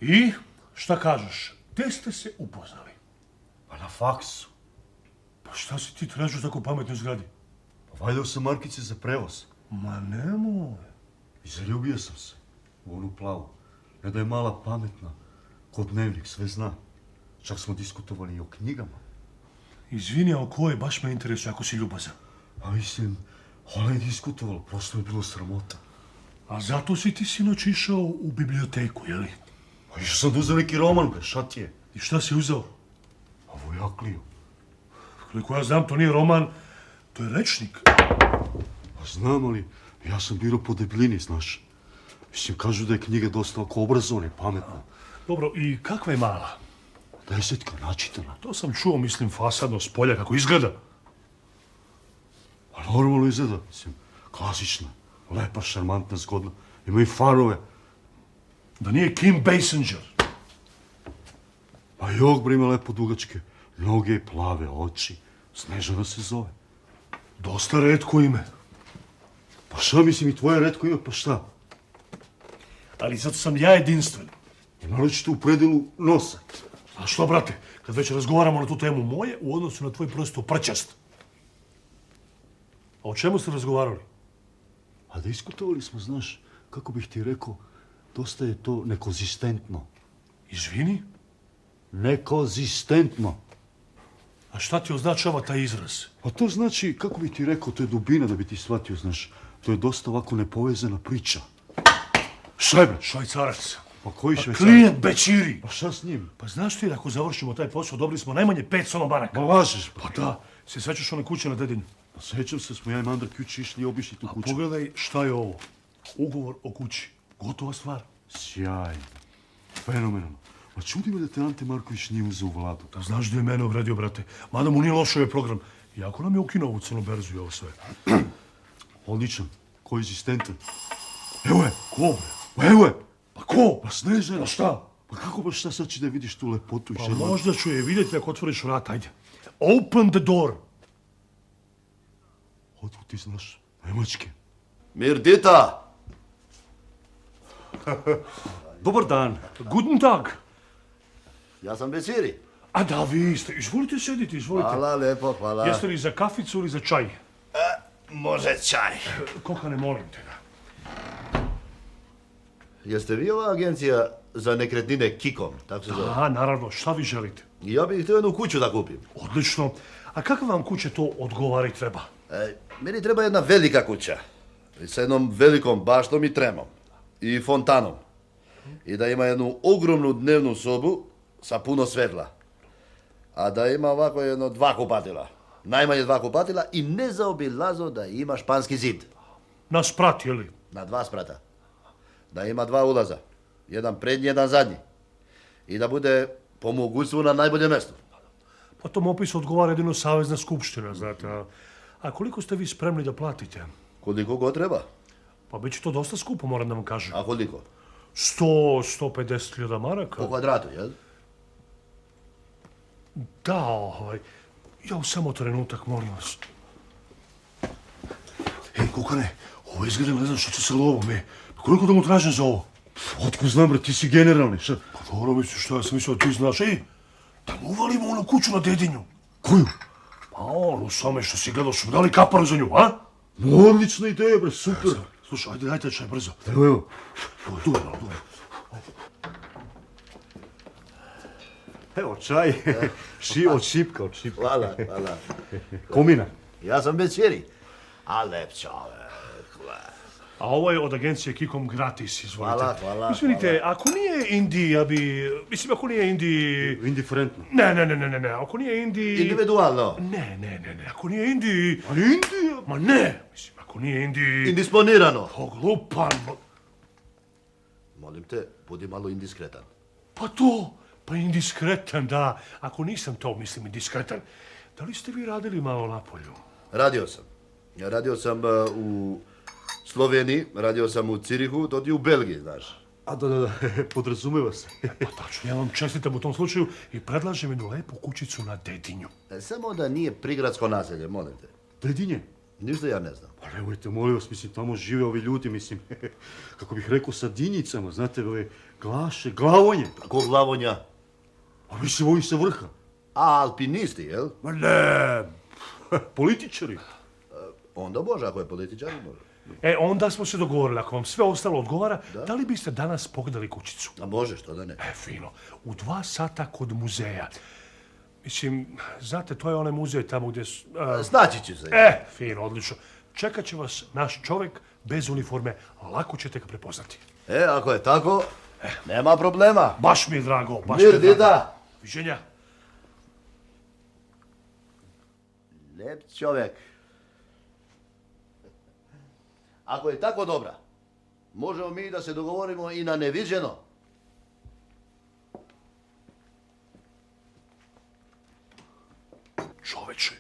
I, šta kažeš, gdje ste se upoznali? Pa na faksu. Pa šta si ti tražio tako pametnoj zgradi? Pa valjao sam markice za prevoz. Ma nemoj. I zaljubio sam se u onu plavu. Ne da je mala pametna, ko dnevnik, sve zna. Čak smo diskutovali i o knjigama. Izvini, a o kojoj baš me interesuje ako si ljubazan? Pa mislim, ona je diskutovala, prosto je bilo sramota. A zato si ti sinoć išao u biblioteku, jeli? Pa išao sam da uzem neki roman, bre, šta ti je? I šta si uzeo? A Vojakliju. Koliko ja znam, to nije roman, to je rečnik. Pa znam, ali ja sam birao po debljini, znaš. Mislim, kažu da je knjiga dosta oko obrazovne, pametna. Dobro, i kakva je mala? 10 načitana. To sam čuo, mislim, fasadno s polja, kako izgleda. Pa normalno izgleda, mislim, klasična, lepa, šarmantna, zgodna. Ima i farove. Da nije Kim Basinger. Pa jok, bre, ima lepo dugačke noge, plave oči. Snežana se zove. Dosta retko ime. Pa šta, mislim, i tvoje retko ime, pa šta? Ali zato sam ja jedinstven. I naročito u predelu nosa. A što, brate, kad već razgovaramo na tu temu, moje u odnosu na tvoj prosto prčast. A o čemu ste razgovarali? A diskutovali smo, znaš, kako bih ti rekao, dosta je to nekonzistentno. Izvini? Nekonzistentno. A šta ti označava taj izraz? Pa to znači, kako bih ti rekao, to je dubina da bi ti shvatio, znaš. To je dosta ovako nepovezana priča. Šta je, bre? Švajcarac. Pa koji Pa švajcarac? klijent Bećiri. Pa šta s njim? Pa znaš ti, ako završimo taj posao, dobili smo najmanje 5 sonobanaka. Ma lažeš, Pa da, se sećaš one kuće na Dedinju? Pa sećam se, smo ja i Mandrak juče išli i obišli tu kuću. Pogledaj šta je ovo. Ugovor o kući. Gotova stvar. Sjajno. Fenomenalno. Ma čudi me da te Ante Marković nije uzeo u Vladu. Da znaš da je mene uvredio, brate. Mada mu nije loš ovaj program. Iako nam je ukinuo ovu crnu berzu i ovo sve. Odličan. Koegzistentan. Evo je. Ko, bre? Pa evo je. Pa ko? Pa Snežana. Pa šta? Pa kako baš šta sad će da vidiš tu lepotu i Pa šarmant? možda ću je vidjeti ako otvoriš vrat, ajde. Open the door. Otkud ti znaš? Nemačke. Mirdita! Dobar dan. Guten Tag. Ja sam Bećiri. A da, vi ste. Izvolite sjediti, izvolite. Hvala, lepo, hvala. Jeste li za kaficu ili za čaj? Može čaj. Kokane, molim te. Jeste vi ova agencija za nekretnine Kikom, tako se zove? Aha, naravno, šta vi želite? Ja bih htio jednu kuću da kupim. Odlično. A kakva vam kuće to odgovara i treba? Meni treba jedna velika kuća. Sa jednom velikom baštom i tremom. I fontanom. I da ima jednu ogromnu dnevnu sobu sa puno svetla. A da ima ovako jedno 2 kupatila. Najmanje 2 kupatila i nezaobilazno da ima španski zid. Na sprat, je li? Na 2 sprata. Da ima 2 ulaza. Jedan prednji, jedan zadnji. I da bude po mogućstvu na najboljem mjestu. Pa tom opisu odgovara jedino Savezna skupština, znate. A koliko ste vi spremni da platite? Koliko god treba. Pa bit će to dosta skupo, moram da vam kažem. A koliko? 100-150 maraka. Po kvadratu, jel? Da, ja samo trenutak, molim vas. Ej, Kokane, ovo izgleda, ne znam što će sa lovom, koliko da mu tražim za ovo? Otkud znam, bre, ti si generalni, šta? Pa dobro, misliš, šta ja sam mislio da ti znaš, da mu uvalimo onu kuću na Dedinju. Koju? Pa onu same što si gledao, su mi dali kaparu za nju, a? Odlična ideja, bre, super. Slušaj, ajde, dajte čaj, brzo. Evo. Tu je malo, tu je. Evo, čaj. Od šipka. Hvala, hvala. Komina. Ja sam Bećiri. A lep čovek. A ovo je od agencije Kikom gratis, izvolite. Hvala. Izvinite, ako nije Indi, ja bi... Mislim, ako nije Indi... Indiferentno. Ne, ako nije Indi... Individualno. Ne, ako nije Indi... Ali Indija? Ma ne, mislim, ako nije Indi... Indisponirano. O, glupan... Molim te, budi malo indiskretan. Pa to, pa indiskretan, da. Ako nisam to, mislim, indiskretan. Da li ste vi radili malo napolju? Radio sam. Ja radio sam u Sloveniji, radio sam u Cirihu, to ti u Belgiji, znaš. A da, podrazumeva se. Pa tačno, ja vam čestitam u tom slučaju i predlažem jednu lepu kućicu na Dedinju. Samo da nije prigradsko naselje, molim te. Dedinje? Ništa ja ne znam. Pa nemojte, molim vas, mislim, tamo žive ovi ljudi, mislim, kako bih rekao, sa dinjicama, znate, ove glaše, glavonje. Ko glavonja? Pa mislim, ovi sa vrha. A, alpinisti, jel? Ma ne, političari. Onda može, ako je političar, može. Onda smo se dogovorili, ako vam sve ostalo odgovara, da li biste danas pogledali kućicu? A može, što da ne? Fino. U 2 sata kod muzeja. Mislim, znate, to je onaj muzej tamo gdje su... Snaći ću se. Fino, odlično. Čekat će vas naš čovjek bez uniforme, lako ćete ga prepoznati. Ako je tako, nema problema. Baš mi je drago, baš mi je Mir, drago. dida. Viđenja. Lijep čovjek. Ako je tako dobra, možemo mi da se dogovorimo i na neviđeno. Čoveče,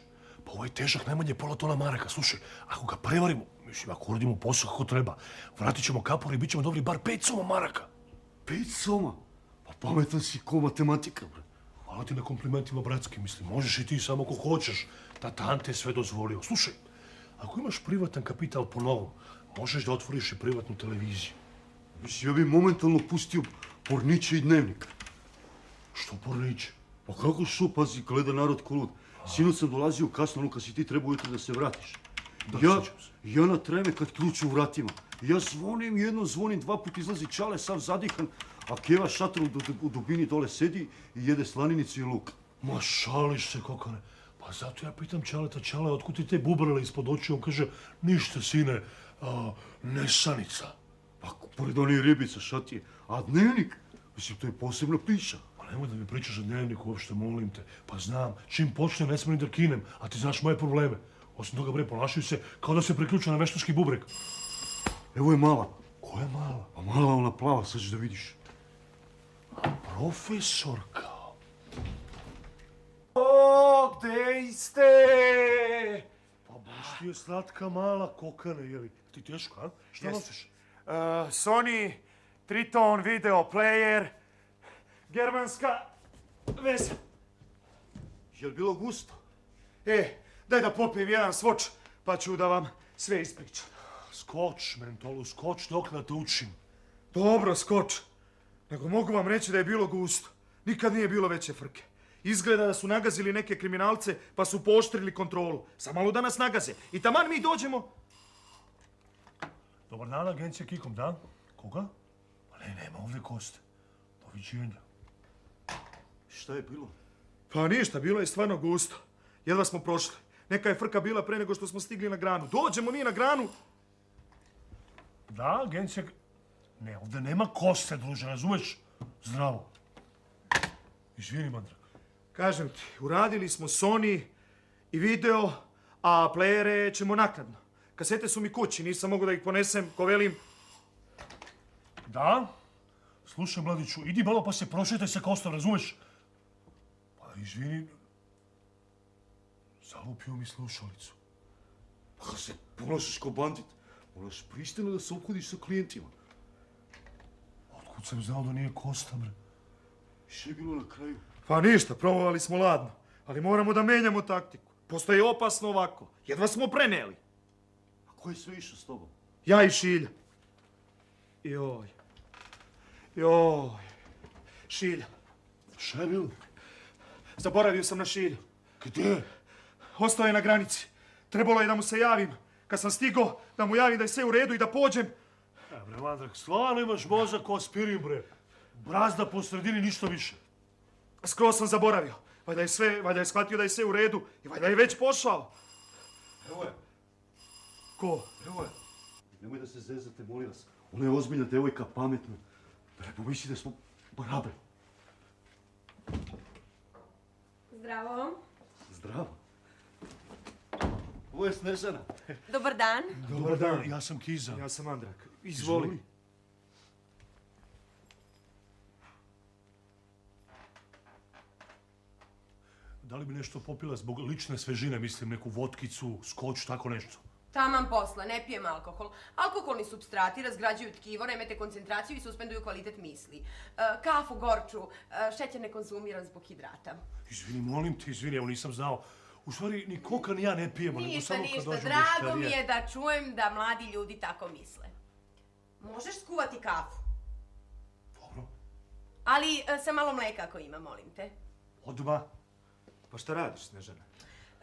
pa ovo je težak najmanje pola tona maraka. Slušaj, ako ga prevarimo, mislim, ako uradimo posao kako treba, vratit ćemo kapor i bit ćemo dobri bar 5 soma maraka. 5 soma? Pa pametan si ko matematika, bre. Hvala ti na komplimentima, bratski, mislim, možeš i ti samo ko hoćeš. Tata Ante je sve dozvolio. Slušaj, ako imaš privatan kapital po novom, možeš da otvoriš i privatnu televiziju. Mislim, ja bi momentalno pustio Porniće i Dnevnik. Što Porniće? Pa kako što, pazi, gleda narod ko lud. Sinoć sam dolazio kasno, ono kad si ti trebao ujutro da se vratiš. Ja na treme kad ključu u vratima. Ja zvonim, jedno zvonim, 2 puta izlazi Čale, sav zadihan, a Keva šatru u dubini dole sedi i jede slaninicu i luk. Ma šališ se, kokane. Pa zato ja pitam Čaleta, Čale, otkud ti te bubrele ispod očiju? On kaže, ništa, sine, nesanica. Pa pored onih ribica šatije. A Dnevnik, mislim, to je posebna priča. Pa nemoj da mi pričaš o Dnevniku uopšte, molim te. Pa znam, čim počnem ne smijem da kinem, a ti znaš moje probleme. Osim toga, bre, ponašaju se kao da se priključa na veštački bubreg. Evo je mala. Ko je mala? A mala ona plava, sad ćeš da vidiš. Profesorka. O, gde ste? Pa baš ti je slatka mala, kokane, jeli? Ti teško, a? Šta nosiš? Sony Triton video player, germanska veza. Jel bilo gusto? Daj da popijem jedan svoč, pa ću da vam sve ispričam. Skoč, mentolu, skoč dok da te učim. Dobro, skoč. Nego mogu vam reći da je bilo gusto. Nikad nije bilo veće frke. Izgleda da su nagazili neke kriminalce, pa su pooštrili kontrolu. Samo malo da nas nagaze. I taman mi dođemo... Dobar dan, agencija Kikom, da? Koga? Pa ne, nema ovdje Koste. Doviđenja. Šta je bilo? Pa ništa, bilo je stvarno gusto. Jedva smo prošli. Neka je frka bila pre nego što smo stigli na granu. Dođemo mi na granu... Da, agencija... Ne, ovdje nema Koste, druže, razumeš? Zdravo. Izvini, Mandrag. Kažem ti, uradili smo Sony i video, a playere ćemo naknadno. Kasete su mi kući, nisam mogao da ih ponesem, ko velim. Da? Slušaj, mladiću, idi malo pa se prošetaj sa Kostom, razumeš? Pa izvini... Zalupio mi slušalicu. Pa kad se ponašaš kao bandit, moraš pristojno da se ophodiš sa klijentima. Otkud sam znao da nije Kosta, bre? Šta je bilo na kraju? Pa ništa, probovali smo ladno, ali moramo da menjamo taktiku. Postoje opasno ovako, jedva smo preneli. A ko je sve išao s tobom? Ja i Šilja. Joj. Šilja. Šta je bilo? Zaboravio sam na Šilju. Gdje? Ostao je na granici. Trebalo je da mu se javim. Kad sam stigao, da mu javim da je sve u redu i da pođem. Bre, Mandrag, stvarno imaš mozak ko aspirin, bre. Brazda po sredini, ništa više. Skroz sam zaboravio. Valjda je shvatio da je sve u redu i valjda je već pošao. Evo je, Ko? evo je. Nemoj da se zezate, molim vas. Ona je ozbiljna devojka, pametna. Da ne pomisli da smo barabe. Zdravo. Zdravo. Ovo je Snežana. Dobar dan. Dobar dan. Ja sam Kiza. Ja sam Mandrag. Izvoli. Da li bi nešto popila zbog lične svežine, mislim, neku votkicu, skoč, tako nešto? Taman posla, ne pijem alkohol. Alkoholni supstrati razgrađuju tkivo, remete koncentraciju i suspenduju kvalitet misli. Kafu gorču, šećer ne konzumiram zbog hidrata. Izvini, molim te, izvini, evo nisam znao. U stvari, ni koka ni ja ne pijemo, nego Ništa, samo kad ništa. dođu Drago mi gošćarije. je da čujem da mladi ljudi tako misle. Možeš skuvati kafu? Dobro, Ali sa malo mleka ako ima, molim te. odmah. Pa šta radiš, Snežana?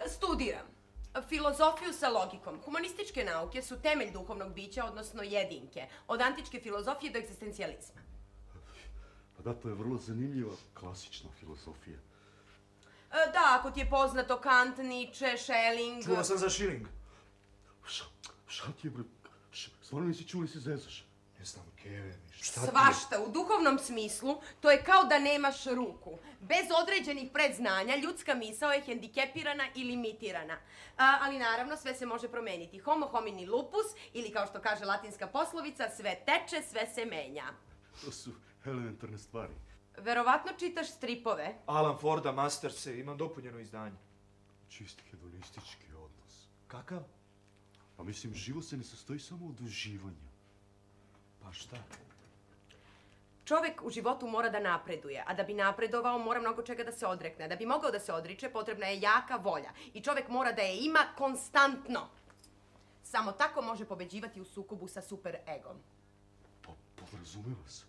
Studiram. Filozofiju sa logikom. Humanističke nauke su temelj duhovnog bića, odnosno jedinke. Od antičke filozofije do egzistencijalizma. Pa da, to je vrlo zanimljiva klasična filozofija. Da, ako ti je poznato Kant, Nietzsche, Schelling... Čuo sam za Schilling. Šta ti je, bre? Stvarno nisi čuli se zezaš? Ne znam, Keve, šta ti je? Svašta, u duhovnom smislu, to je kao da nemaš ruku. Bez određenih predznanja, ljudska misao je hendikepirana i limitirana. Ali naravno, sve se može promeniti. Homo homini lupus, ili kao što kaže latinska poslovica, sve teče, sve se menja. To su elementarne stvari. Verovatno čitaš stripove. Alan Forda, Masterse, imam dopunjeno izdanje. Čisti hedonistički odnos. Kakav? Pa mislim, život se ne sastoji samo od uživanja. Pa šta? Čovjek u životu mora da napreduje, a da bi napredovao mora mnogo čega da se odrekne. Da bi mogao da se odriče, potrebna je jaka volja. I čovjek mora da je ima konstantno. Samo tako može pobeđivati u sukobu sa super egom. Pa podrazumeva se.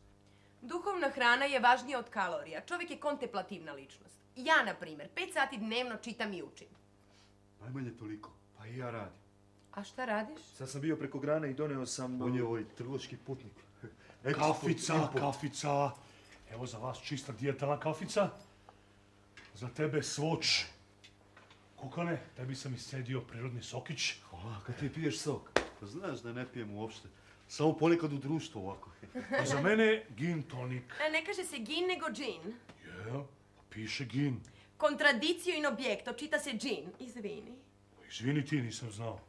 Duhovna hrana je važnija od kalorija. Čovjek je kontemplativna ličnost. Ja, na primjer, 5 sati dnevno čitam i učim. Najmanje toliko. Pa i ja radim. A šta radiš? Sad sam bio preko grane i doneo sam... On je ovaj trgovački putnik. Kafica, kafica. Evo za vas čista dijetalna kafica. Za tebe svoč. Kokane, tebi sam iscedio prirodni sokić. Kad ti piješ sok? Pa znaš da ne pijem uopšte. Samo ponekad u društvu ovako. A za mene gin tonik. Ne kaže se gin, nego džin. Je, piše gin. Contradictio in objecto, čita se džin. Izvini. Izvini ti, nisam znao.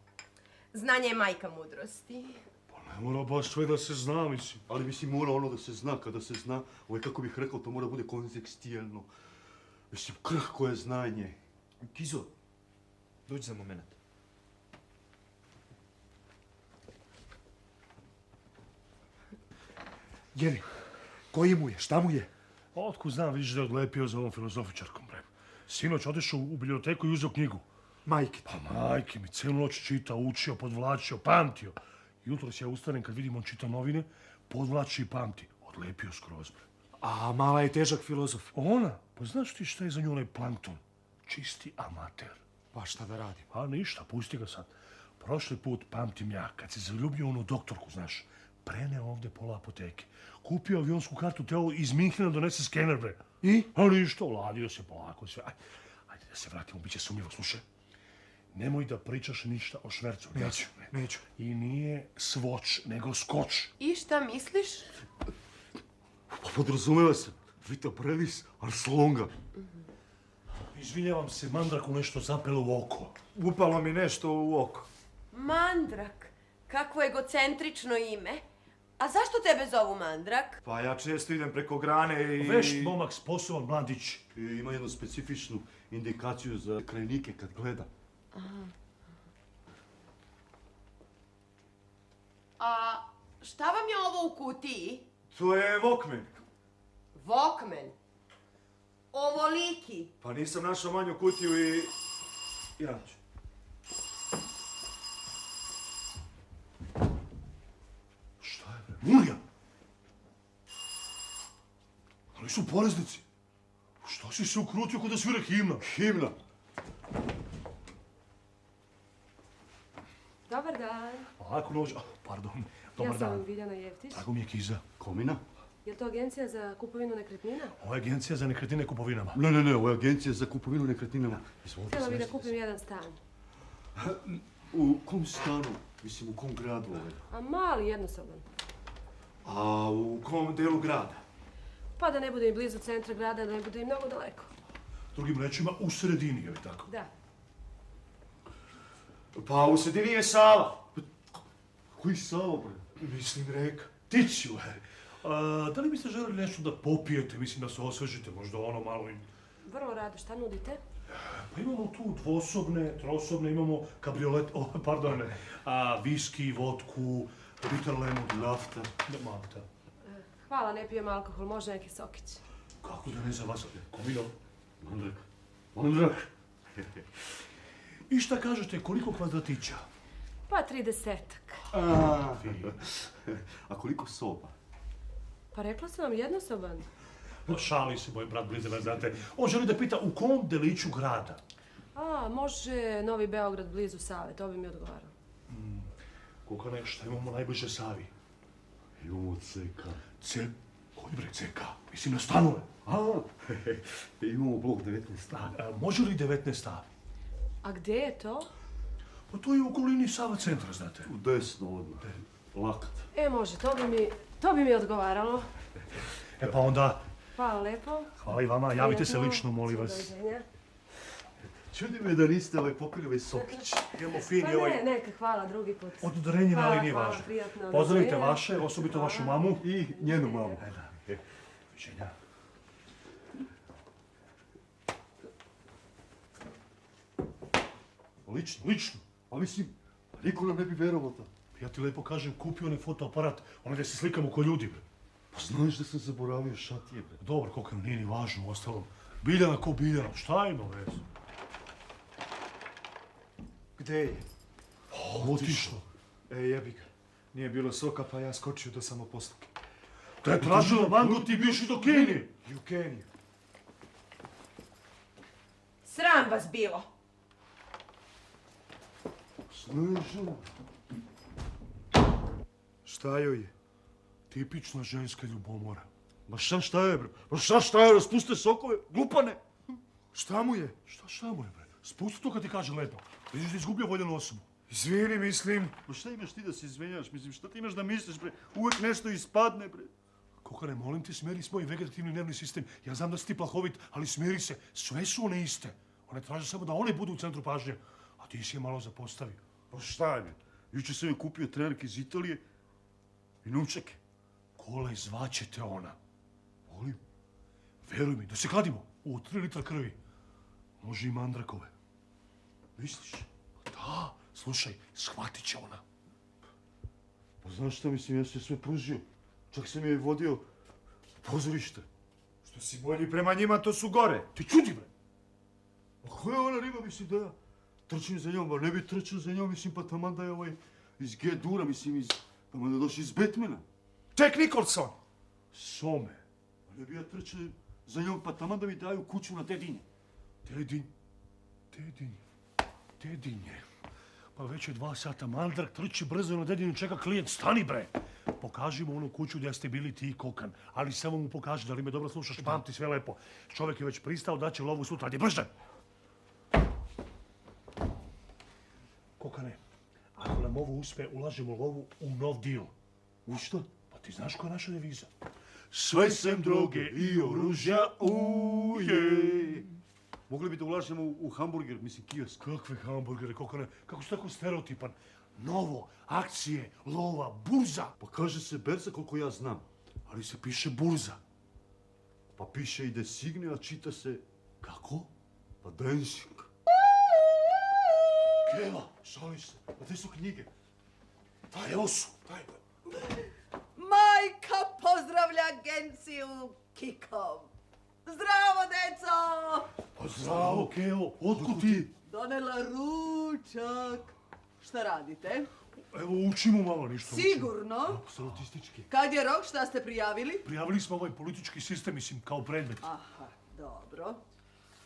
Znanje je majka mudrosti. Pa ne mora baš sve da se zna, mislim. Ali mislim, mora ono da se zna. Kada se zna, kako bih rekao, to mora bude kontekstijelno. Mislim, krhko je znanje. Kizo, dođi za moment. Jeli, koji mu je, šta mu je? Otkud znam, vidiš da je odlepio za ovom filozofičarkom, bre. Sinoć otišao u biblioteku i uzeo knjigu. Majke ti. Pa majke mi, cijelu noć čita, učio, podvlačio, pamtio. Jutros ja ustanem kad vidim on čita novine, podvlači i pamti. Odlepio skroz, bre. A mala je težak filozof. Ona, pa znaš ti šta je za nju onaj plankton? Čisti amater. Pa šta da radim? A ništa, pusti ga sad. Prošli put, pamtim ja, kad se zaljubio onu doktorku, znaš, preneo ovdje pola apoteke. Kupio avionsku kartu, teo iz Minhena donese skener, bre. I? A ništa, uladio se polako sve. Ajde da se vratimo, bit će sumnjivo, slušaj. Nemoj da pričaš ništa o švercu. Neću. I nije svoč, nego skoč. I šta misliš? Pa podrazumeva se. Vita brevis, ars longa. Izvinjavam se, mandraku nešto zapelo u oko. Upalo mi nešto u oko. Mandrak. Kakvo egocentrično ime. A zašto tebe zovu Mandrak? Pa ja često idem preko grane i... Vešt momak, sposoban mladić. I ima jednu specifičnu indikaciju za krajnike kad gleda. A šta vam je ovo u kutiji? To je Walkman. Walkman. Ovoliki. Pa nisam našao manju kutiju i... Ja ću. Šta je, bre? Munija! Ali su poreznici. Što si se ukrutio kod da svira himna? Himna! Dobar dan. Lako noć. Pardon. Dobar Ja sam dan. Biljana Jeftić. Drago mi je Kiza. Komina? Je li to agencija za kupovinu nekretnina? Ovo je agencija za nekretnine kupovinama. Ne, ovo je agencija za kupovinu nekretninama. Izvolite, Htjela bih da smestite kupim jedan stan. se. U kom stanu? Mislim, u kom gradu ovaj? A mali, jednosoban. A u kom delu grada? Pa da ne bude i blizu centra grada, da ne bude i mnogo daleko. Drugim rečima, u sredini, je li tako? Da. Pa u sredini je Sava. Koji Sava, bre? Mislim reka. Tiću, da li biste željeli nešto da popijete, mislim da se osvežite, možda ono malo i... Vrlo rado, šta nudite? Pa imamo tu dvosobne, trosobne, imamo kabriolet, viski, vodku, bitter lemon, nafta. Nafta. Hvala, ne pijem alkohol, može neki sokić. Kako da ne za vas? Komino. Mandrak. I šta kažete, koliko kvadratića? Pa 30-ak. A koliko soba? Pa rekla sam vam jednosoban. Šali se moj brat Blizeva, znate. On želi da pita u kom deliću grada. Može Novi Beograd blizu Save, to bi mi odgovaralo. Kokane, šta imamo najbliže Savi? Imamo CK. Koji bre CK? Mislim na stanove. Imamo blok 19. Može li 19A? A gdje je to? Pa to je u okolini Sava centra, znate. U desno odmah. Lakat. Može, to bi mi odgovaralo. Pa onda, Hvala lepo. hvala i vama, javite se lično, molim vas. Doviđenja. Čudi me da niste popili ovaj sokić. Imamo Pa fini ovaj neka, hvala, drugi put. od udarenja, ali nije Hvala, važno. prijatno. Pozdravite Doviđenja. vaše, osobito vašu mamu. I njenu mamu. Doviđenja. Lično. A mislim, niko nam ne bi verovao to. Ja ti lepo kažem, kupio onaj fotoaparat, onaj da se slikamo ko ljudi, bre. Pa znaš da sam zaboravio šatije, bre. Dobro, koliko nije ni važno, ostalom. Biljana ko Biljana, šta ima vezu? Gde je? Otišlo. Jebi ga. Nije bilo soka, pa ja skočio do samoposluke. Da je tražila mango, ti bi išli do Kenije. I u Keniju. Sram vas bilo. Snežana. Šta joj je? Tipična ženska ljubomora. Ma šta je, bre? Ma šta je, raspuste sokove, glupane. Šta mu je? Šta mu je, bre? Spusti to kad ti kaže lepo. Vidiš da izgubio voljenu osobu. Izvini, mislim. Ma šta imaš ti da se izvinjaš? Mislim, šta ti imaš da misliš, bre? Uvijek nešto ispadne, bre. Kokane, molim te, smiri svoj vegetativni nervni sistem. Ja znam da si ti plahovit, ali smiri se. Sve su one iste. One traže samo da one budu u centru pažnje. A ti si je malo zapostavio. Pa šta je, bre? Jučer sam joj kupio trenerke iz Italije i numčeke. Kole, zvaćete ona. Volim. Veruj mi, da se kladimo. U 3 litra krvi. Može i mandrakove. Misliš? Da, slušaj, shvatit će ona. Pa znaš šta, mislim, ja sam sve pružio. Čak sam je vodio u pozorište. Što si bolji prema njima, to su gore. Ti čudi, bre. A koja je ona riba, mislim, da ja trčim za njom, a ne bi trčao za njom, mislim, pa taman da je ovaj iz G-Dura, mislim, taman da je došao iz Batmana. Jack Nicholson. Some. A ne bi ja trčao za njom, pa taman da mi daju kuću na Dedinje. Dedinje. Pa već je 2 sata, mandrak trči brzo na Dedinju, čeka klijent, stani bre! Pokaži mu onu kuću gdje ste bili ti i Kokan, ali samo mu pokaži, da li me dobro slušaš, pamti sve lepo. Čovjek je već pristao da će lovu sutra, ajde brže! Kokane, ako nam ovo uspe, ulažemo lovu u nov deal. U što? Pa ti znaš koja je naša deviza? Sve sem droge i oružja, uje. Mogli bi da ulažemo u hamburger, mislim, kiosk. Kakve hamburgere, Kokane, kako si tako stereotipan? Novo, akcije, lova, burza. Pa kaže se berza koliko ja znam. Ali se piše burza. Pa piše i designe, a čita se... Kako? Pa dancing. Keva, šališ se. A gdje su knjige? Daj, evo su. Daj. Majka pozdravlja agenciju Kikom. Zdravo, deco! Pa zdravo, Kevo, otkud ti? Donela ručak. Šta radite? Evo, učimo malo ništa. Sigurno? Apsolutistički. Kad je rok, šta ste prijavili? Prijavili smo ovaj politički sistem, mislim, kao predmet. Aha, dobro.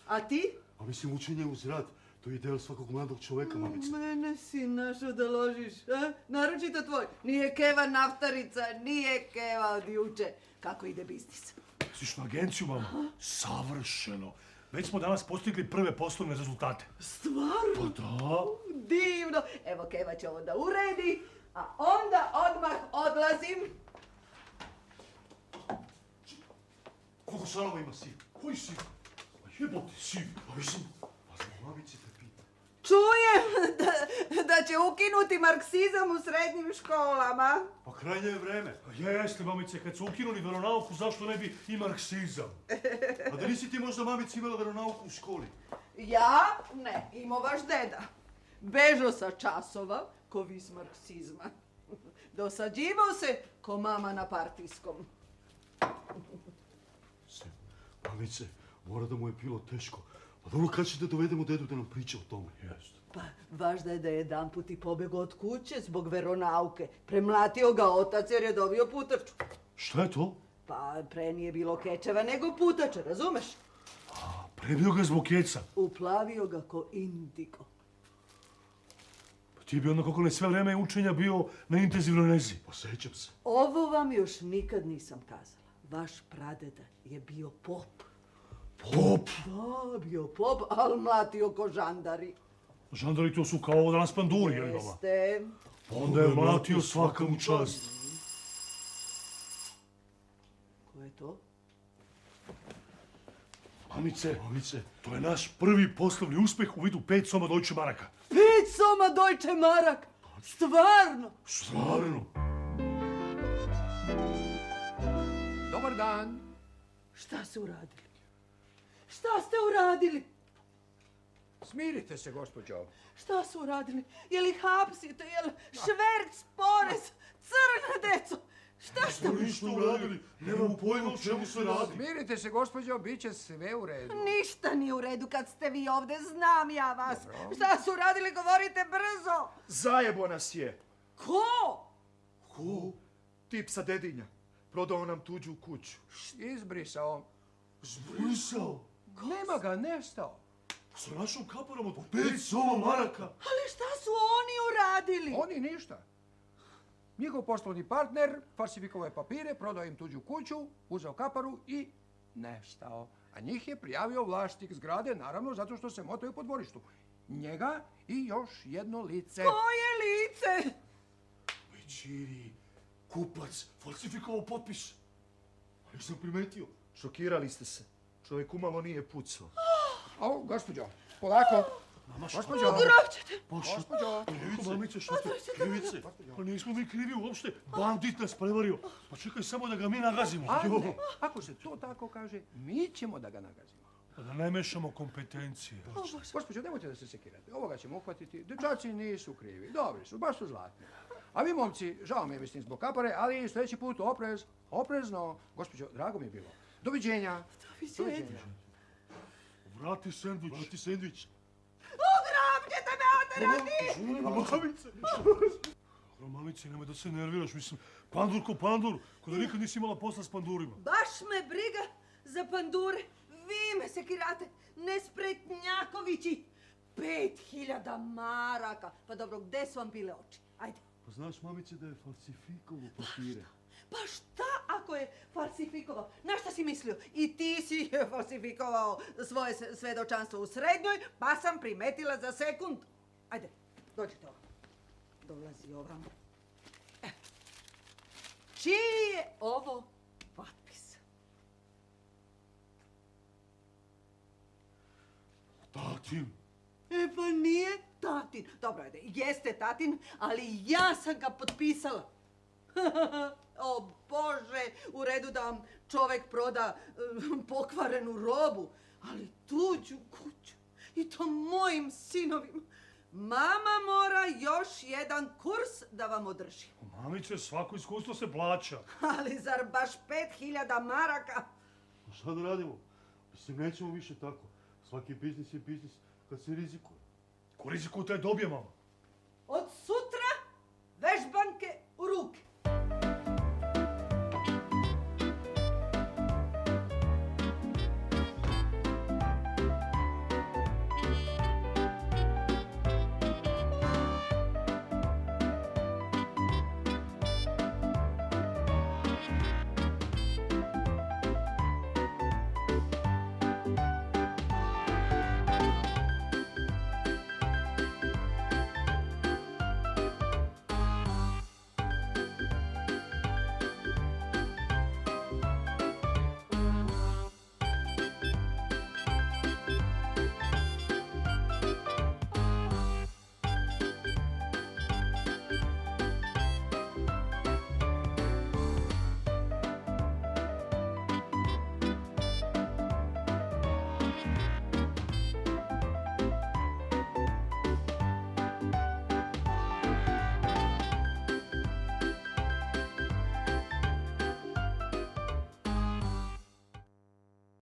A ti? A mislim, učenje uz rad, to je ideal svakog mladog čoveka, mamice. Mene si našao da ložiš, a? Naročito tvoj. Nije Keva naftarica, nije Keva od juče. Kako ide biznis? Misliš na agenciju, mama? Savršeno. Već smo danas postigli prve poslovne rezultate. Stvarno? Pa da. Divno. Evo, Keva će ovo da uredi, a onda odmah odlazim. Koliko salova ima siv? Koji si? Pa jebote, siv. Pa mislim, pa zbog mamice te pita. Čujem da će ukinuti marksizam u srednjim školama. Pa krajnje je vreme. Pa jeste, mamice, kad su ukinuli veronauku, zašto ne bi i marksizam? A da nisi ti možda mamici imala veronauku u školi? Ja? Ne, imao vaš deda. Bežao sa časova, ko vi s marksizma. Dosađivao se, ko mama na partijskom. Mamice, mora da mu je bilo teško. Pa dobro, kad ćete dovedemo dedu da nam priča o tome? Jest. Pa, važda je da je jedan put i pobjegao od kuće zbog veronauke. Premlatio ga otac jer je dobio putaču. Šta je to? Pa, pre nije bilo kečeva nego putača, razumeš? Prebio ga zbog keca. Uplavio ga ko indigo. Pa ti bi onda kako ne sve vreme učenja bio na intenzivnoj nezi. Pa sećam se. Ovo vam još nikad nisam kazala. Vaš pradeda je bio pop. Pop! Da, bio pop, ali mlatio ko žandari. Žandari to su kao danas panduri, jel doma? Jeste. Onda je mlatio svaka mu čast. Ko je to? Mamice, to je naš prvi poslovni uspjeh u vidu 5 soma Deutsche Maraka. 5 soma Deutsche Mark! Stvarno! Stvarno? Dobar dan. Šta ste uradili? Šta ste uradili? Smirite se, gospođo. Šta su uradili? Je li hapsite? Je li šverc, porez, crna deco? Šta ste Ništa uradili, nemam pojma o čemu se radi. Smirite se, gospođo, bit će sve u redu. Ništa nije u redu kad ste vi ovdje, znam ja vas. Šta su uradili, govorite brzo. Zajebo nas je. Ko? Ko? Tip sa dedinja. Prodao nam tuđu kuću. Izbrisao. Zbrisao? Nema ga, nestao. Sa našom kaparom od 5 soma Maraka. Ali šta su oni uradili? Oni ništa. Njihov poslovni partner falsifikovao je papire, prodao im tuđu kuću, uzeo kaparu i nestao. A njih je prijavio vlasnik zgrade, naravno, zato što se motaju po dvorištu. Njega i još jedno lice. Koje lice? Čiri, kupac, falsifikovao potpis. Nisam primetio. Šokirali ste se. Čovjek umalo nije pucao. O, gospođo, polako. Gospođo, gospođo. Mamice, što ste krivice? Pa nismo mi krivi uopšte. Bandit nas prevario. Pa čekaj samo da ga mi nagazimo. A ne, ako se to tako kaže, mi ćemo da ga nagazimo. Pa da ne mešamo kompetencije. Gospođo, nemojte da se sekirate. Ovoga ćemo uhvatiti. Dečaci nisu krivi. Dobri su, baš su zlatni. A vi, momci, žao mi je mislim zbog kapare, ali sljedeći put oprezno. Gospođo, drago mi je bilo. Doviđenja. Doviđenja. Vrati sendvič. Ugrabđete me, oterati! Mamice! Mamice, nemoj da se nerviraš, mislim, pandur ko pandur, ko da nikad nisi imala posla s pandurima. Baš me briga za pandure. Vi me sekirate, nespretnjakovići. 5000 maraka. Pa dobro, gde su vam bile oči? Ajde. Pa znaš, mamice, da je falsifikovao papire. Pa šta ako je falsifikovao? Na šta si mislio? I ti si falsifikovao svoje svedočanstvo u srednjoj, pa sam primetila za sekund. Ajde, dođite ovamo. Dolazi ovamo. Čiji je ovo potpis? Tatin. Pa nije tatin. Dobro, ajde, jeste tatin, ali ja sam ga potpisala. O Bože, u redu da vam čovjek proda pokvarenu robu, ali tuđu kuću i to mojim sinovima. Mama mora još jedan kurs da vam održi. Mamice, svako iskustvo se plaća. Ali zar baš 5000 maraka? Pa šta da radimo? Mislim, nećemo više tako. Svaki biznis je biznis kad se rizikuje. Ko rizikuje taj dobije, mama. Od sutra